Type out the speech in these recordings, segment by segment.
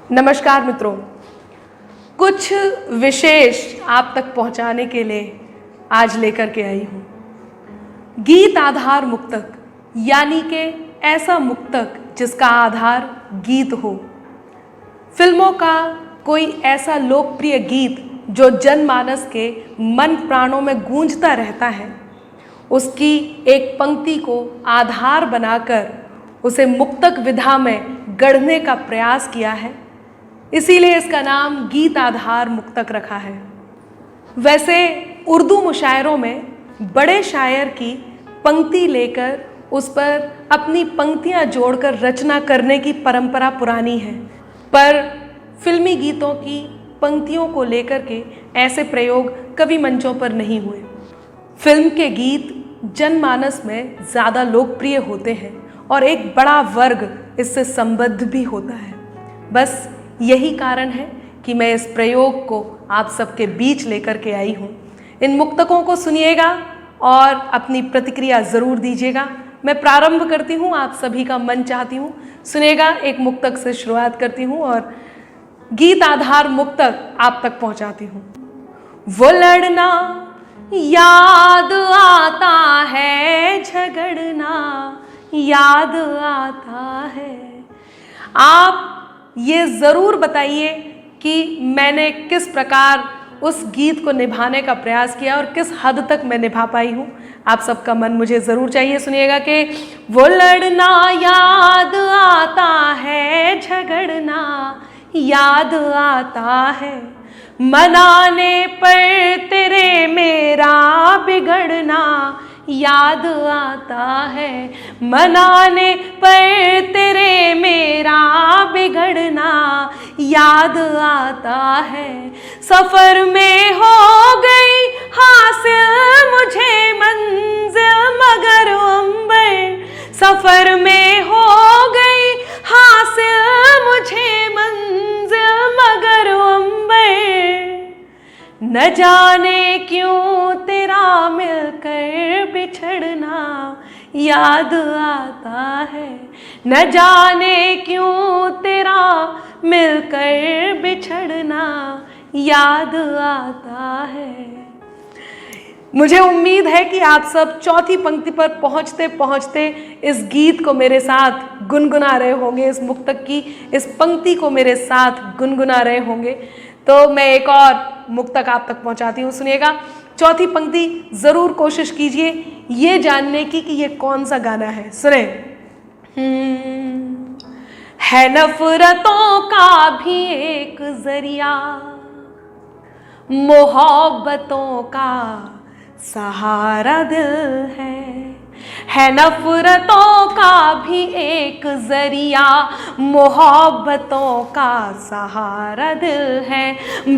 नमस्कार मित्रों, कुछ विशेष आप तक पहुंचाने के लिए आज लेकर के आई हूँ। गीत आधार मुक्तक, यानी कि ऐसा मुक्तक जिसका आधार गीत हो। फिल्मों का कोई ऐसा लोकप्रिय गीत जो जनमानस के मन प्राणों में गूंजता रहता है, उसकी एक पंक्ति को आधार बनाकर उसे मुक्तक विधा में गढ़ने का प्रयास किया है। इसीलिए इसका नाम गीत आधार मुक्तक रखा है। वैसे उर्दू मुशायरों में बड़े शायर की पंक्ति लेकर उस पर अपनी पंक्तियां जोड़कर रचना करने की परंपरा पुरानी है, पर फिल्मी गीतों की पंक्तियों को लेकर के ऐसे प्रयोग कभी मंचों पर नहीं हुए। फिल्म के गीत जनमानस में ज़्यादा लोकप्रिय होते हैं और एक बड़ा वर्ग इससे संबद्ध भी होता है। बस यही कारण है कि मैं इस प्रयोग को आप सबके बीच लेकर के आई हूँ। इन मुक्तकों को सुनिएगा और अपनी प्रतिक्रिया ज़रूर दीजिएगा। मैं प्रारंभ करती हूँ, आप सभी का मन चाहती हूँ सुनिएगा। एक मुक्तक से शुरुआत करती हूँ और गीत आधार मुक्तक आप तक पहुँचाती हूँ। वो लड़ना याद आता है, झगड़ना याद आता है। आप ये ज़रूर बताइए कि मैंने किस प्रकार उस गीत को निभाने का प्रयास किया और किस हद तक मैं निभा पाई हूँ। आप सबका मन मुझे ज़रूर चाहिए। सुनिएगा कि वो लड़ना याद आता है, झगड़ना याद आता है, मनाने पर तेरे मेरा बिगड़ना याद आता है, मनाने पर तेरे मेरा बिगड़ना याद आता है। सफ़र में हो गई हासिल मुझे मंजिल मगर अंबर, सफ़र में हो गई हासिल मुझे मंजिल मगर अंबर, न जाने क्यों तेरा मिलकर बिछड़ना याद आता है, न जाने क्यों तेरा मिलकर बिछड़ना याद आता है। मुझे उम्मीद है कि आप सब चौथी पंक्ति पर पहुंचते पहुंचते इस गीत को मेरे साथ गुनगुना रहे होंगे, इस मुक्तक की इस पंक्ति को मेरे साथ गुनगुना रहे होंगे। तो मैं एक और मुक्तक आप तक पहुंचाती हूँ, सुनिएगा। चौथी पंक्ति ज़रूर कोशिश कीजिए ये जानने की कि ये कौन सा गाना है। सुने। है नफरतों का भी एक जरिया, मोहब्बतों का सहारा दिल है नफरतों का भी एक जरिया, मोहब्बतों का सहारा दिल है।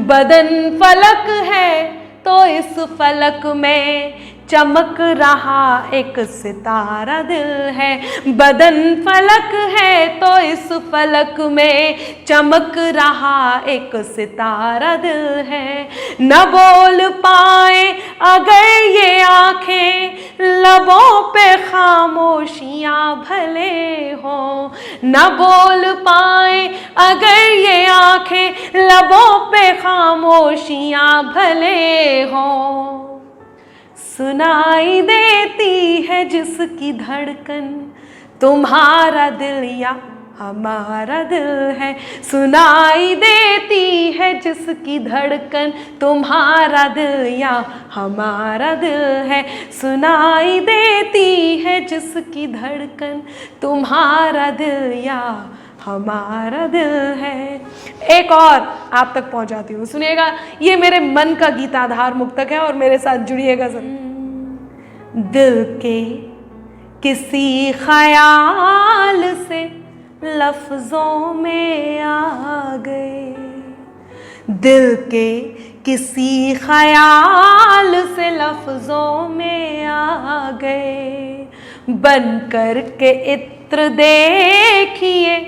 बदन फलक है तो इस फलक में चमक रहा एक सितारा दिल है। बदन फलक है तो इस फलक में चमक रहा एक सितारा दिल है। न बोल पाए अगर ये आँखें, लबों पे खामोशियाँ भले हों, न बोल पाए अगर ये आँखें, लबों पे खामोशियाँ भले हों, सुनाई देती है जिसकी धड़कन तुम्हारा दिल या हमारा दिल है। सुनाई देती है जिसकी धड़कन तुम्हारा दिल या हमारा दिल है। सुनाई देती है जिसकी धड़कन तुम्हारा दिल या हमारा दिल है। एक और आप तक पहुंचाती हूँ, सुनिएगा। ये मेरे मन का गीताधार मुक्तक है और मेरे साथ जुड़िएगा जरूर। दिल के किसी ख्याल से लफ्जों में आ गए, दिल के किसी ख्याल से लफ्जों में आ गए, बन कर के इत्र देखिए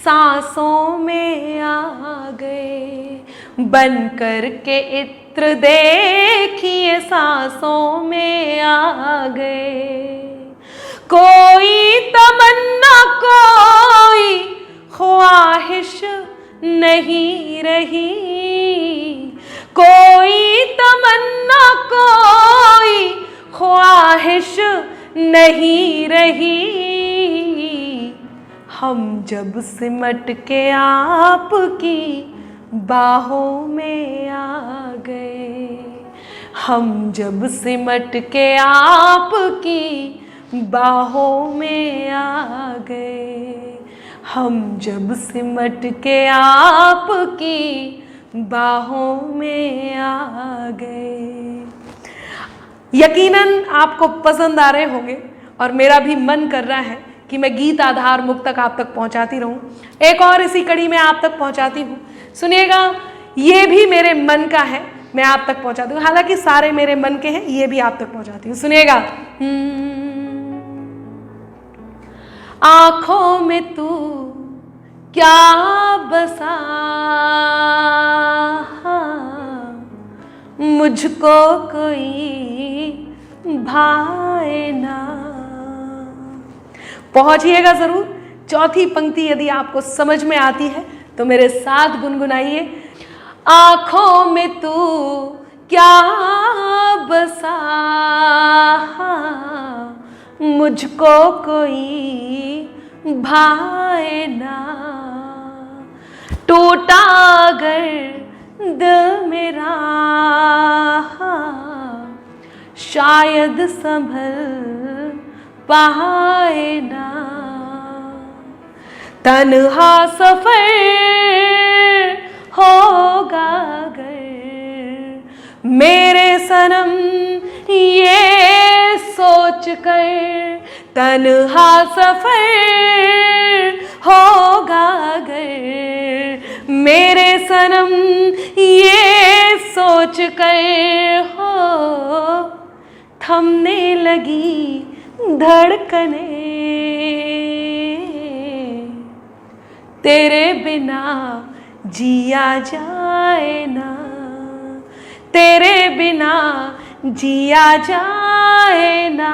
सांसों में आ गए, बन कर के इत्र देखिए सांसों में आ गए। कोई तमन्ना कोई ख्वाहिश नहीं रही, कोई तमन्ना कोई ख्वाहिश नहीं रही। हम जब सिमट के आपकी बाहों में आ गए, हम जब सिमट के आपकी बाहों में आ गए, हम जब सिमट के आपकी बाहों में आ गए। यकीनन आपको पसंद आ रहे होंगे और मेरा भी मन कर रहा है कि मैं गीत आधार मुक्तक आप तक पहुंचाती रहूं। एक और इसी कड़ी में आप तक पहुंचाती हूं, सुनिएगा। ये भी मेरे मन का है, मैं आप तक पहुंचाती हूँ। हालांकि सारे मेरे मन के हैं, ये भी आप तक पहुंचाती हूँ, सुनिएगा। आँखों में तू क्या बसा, मुझको कोई भाए ना। पहुंचिएगा जरूर। चौथी पंक्ति यदि आपको समझ में आती है तो मेरे साथ गुनगुनाइए। आँखों में तू क्या बसा, मुझको कोई भाए ना। टूटा अगर दिल मेरा, शायद संभल पाए ना। तन्हा सफर होगा अगर मेरे सनम ये सोच कर, तन्हा सफर होगा अगर मेरे सनम ये सोच कर। हो थमने लगी धड़कने, तेरे बिना जिया जाए ना, तेरे बिना जिया जाए ना,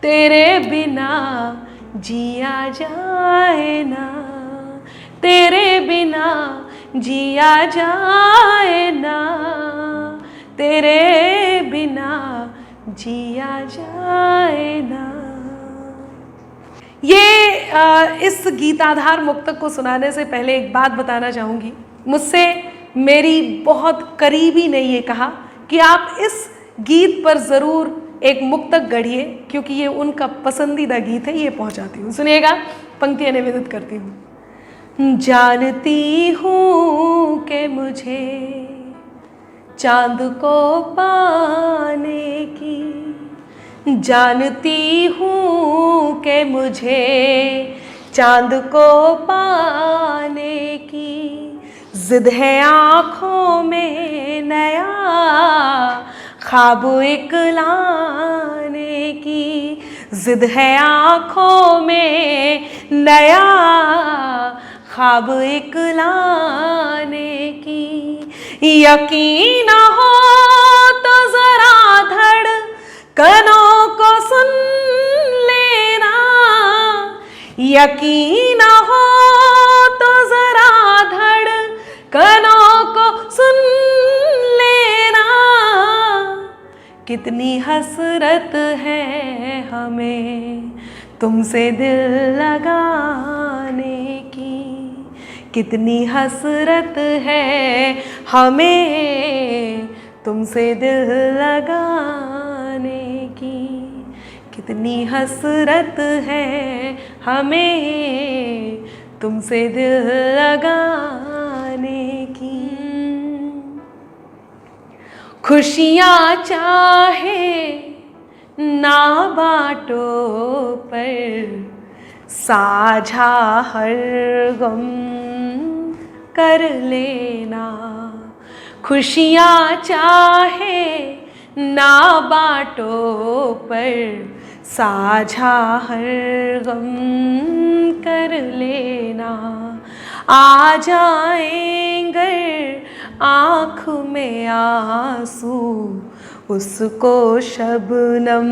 तेरे बिना जिया जाए ना, तेरे बिना जिया जाए ना, तेरे बिना जिया जाए ना। ये इस गीताधार मुक्तक को सुनाने से पहले एक बात बताना चाहूँगी। मुझसे मेरी बहुत करीबी ने ये कहा कि आप इस गीत पर ज़रूर एक मुक्तक गढ़िए, क्योंकि ये उनका पसंदीदा गीत है। ये पहुँचाती हूँ, सुनिएगा। पंक्तियाँ निवेदित करती हूँ। जानती हूँ कि मुझे चांद को पाने की, जानती हूँ कि मुझे चांद को पाने की जिद है आँखों में, नया ख्वाब एक लाने की जिद है आँखों में, नया ख्वाब एक लाने की। यकीन हो तो जरा धड़कनों को सुन लेना, यकीन हो तो जरा धड़कनों को सुन लेना। कितनी हसरत है हमें तुमसे दिल लगाने की, कितनी हसरत है हमें तुमसे दिल लगाने की, कितनी हसरत है हमें तुमसे दिल लगाने की। खुशियाँ चाहे ना बाँटो पर साझा हर गम कर लेना, खुशियाँ चाहे ना बाँटो पर साझा हर गम कर लेना। आ जाएंगे आँख में आंसू उसको शबनम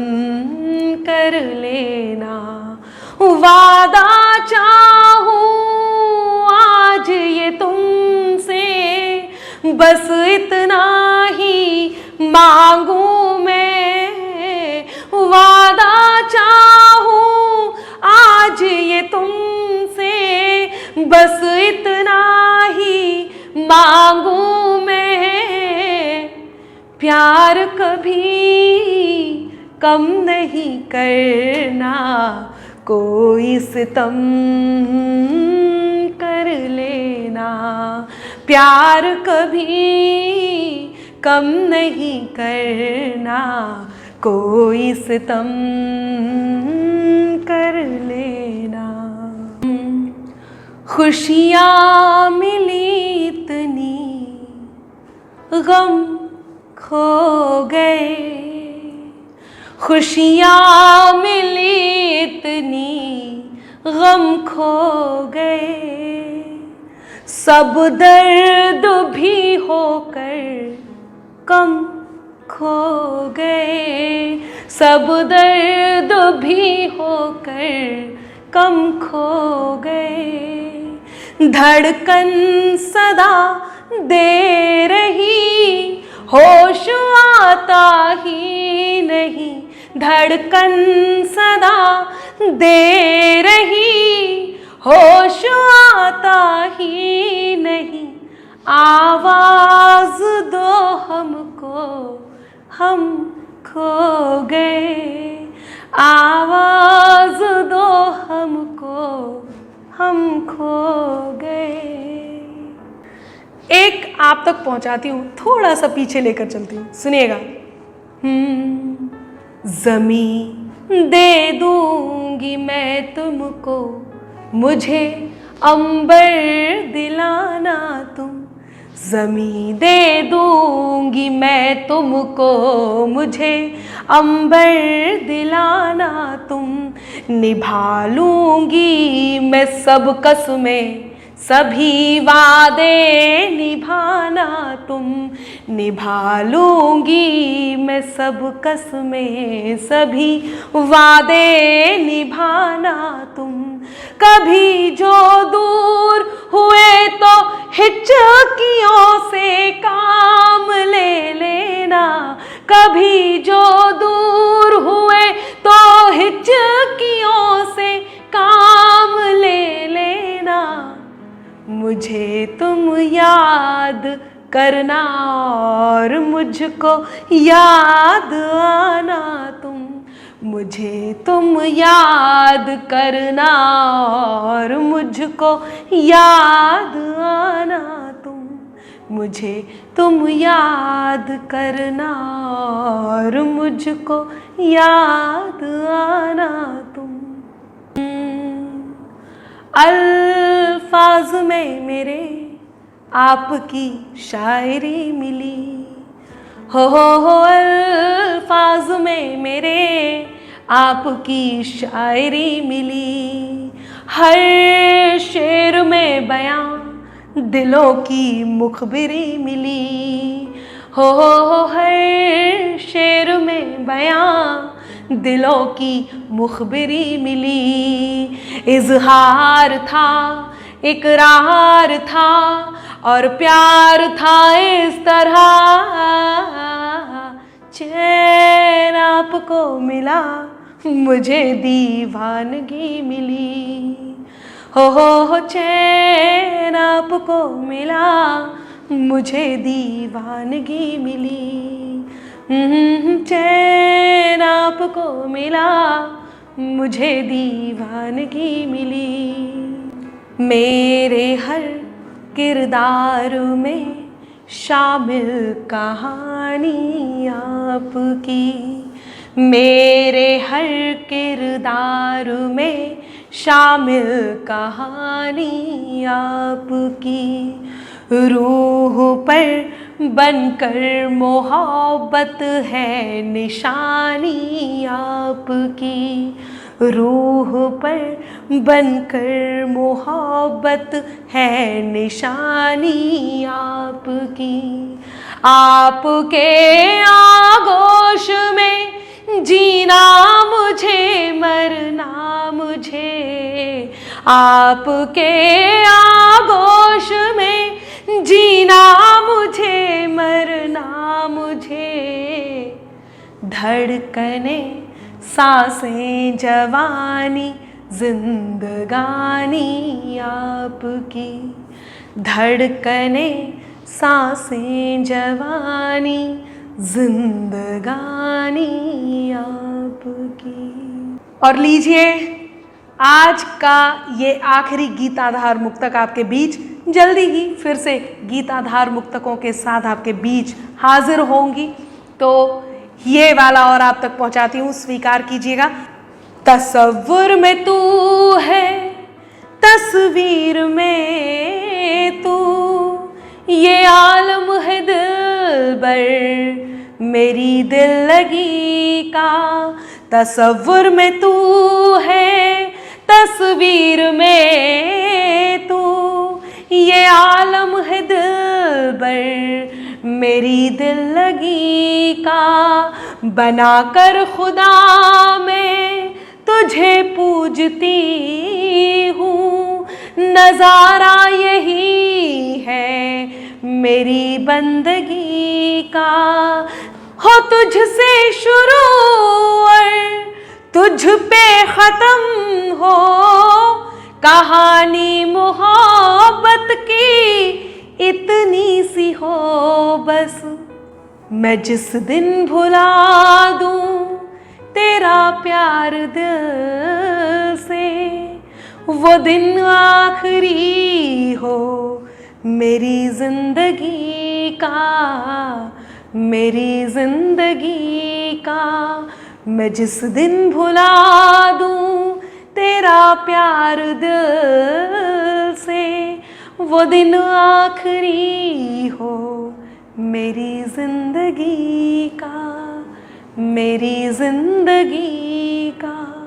कर लेना। वादा चाहूँ आज ये तुमसे बस इतना ही मांगू मैं, वादा चाहूं आज ये तुमसे बस इतना ही मांगू मैं, प्यार कभी कम नहीं करना, कोई सितम कर लेना, प्यार कभी कम नहीं करना, कोई सितम कर लेना। खुशियाँ मिली इतनी, गम खो गए, खुशियाँ मिली इतनी, गम खो गए, सब दर्द भी होकर कम खो गए, सब दर्द भी होकर कम खो गए, धड़कन सदा दे रही, होश आता ही नहीं, धड़कन सदा दे रही, होश आता ही नहीं, आवाज दो हमको, हम खो गए, आवाज दो हमको, हम खो गए। एक आप तक पहुंचाती हूँ, थोड़ा सा पीछे लेकर चलती हूँ, सुनिएगा। ज़मीं दे दूंगी मैं तुमको, मुझे अंबर दिलाना तुम, ज़मीं दे दूंगी मैं तुमको, मुझे अंबर दिलाना तुम, निभा लूंगी मैं सब कसमें, सभी वादे निभाना तुम, निभा लूंगी मैं सब कसमें, सभी वादे निभाना तुम, कभी जो दूर हुए तो हिचकियों से काम ले लेना, कभी जो दूर हुए तो हिचकियों से काम ले लेना, मुझे तुम याद करना और मुझको याद आना तुम, मुझे तुम याद करना और मुझको याद आना तुम, मुझे तुम याद करना और मुझको याद आना तुम। अल्फाज में मेरे आपकी शायरी मिली, हो अल्फाज में मेरे आपकी शायरी मिली, हर शेर में बयां दिलों की मुखबिरी मिली, हो हर शेर में बयां दिलों की मुखबिरी मिली, इजहार था इकरार था और प्यार था इस तरह, चैन आपको मिला मुझे दीवानगी मिली, हो चैन आपको मिला मुझे दीवानगी मिली, चैन आपको मिला मुझे दीवानगी मिली, मेरे हर किरदार में शामिल कहानी आपकी, मेरे हर किरदार में शामिल कहानी आपकी, रूह पर बनकर मोहब्बत है निशानी आपकी, रूह पर बनकर मोहब्बत है निशानी आपकी, आपके आगोश में जीना मुझे मरना मुझे, आपके आगोश में जीना मुझे, मरना मुझे। धड़कने सांसें जवानी जिंदगानी आपकी। धड़कने सांसें जवानी जिंदगानी आपकी। और लीजिए, आज का ये आखिरी गीताधार मुक्तक आपके बीच। जल्दी ही फिर से गीताधार मुक्तकों के साथ आपके बीच हाजिर होंगी, तो ये वाला और आप तक पहुंचाती हूँ, स्वीकार कीजिएगा। तसव्वुर में तू है, तस्वीर में तू, ये आलम है दिलबर मेरी दिल लगी का। तसव्वुर में तू है, तस्वीर में तू, ये आलम है दिलबर मेरी दिल लगी का। बनाकर खुदा मैं तुझे पूजती हूँ, नजारा यही है मेरी बंदगी का। हो तुझसे शुरू और तुझ पे खत्म हो कहानी मोहब्बत की, इतनी सी हो बस। मैं जिस दिन भुला दूं तेरा प्यार दिल से, वो दिन आखिरी हो मेरी जिंदगी का, मेरी जिंदगी का। मैं जिस दिन भुला दूं तेरा प्यार दिल से, वो दिन आखिरी हो मेरी जिंदगी का, मेरी जिंदगी का।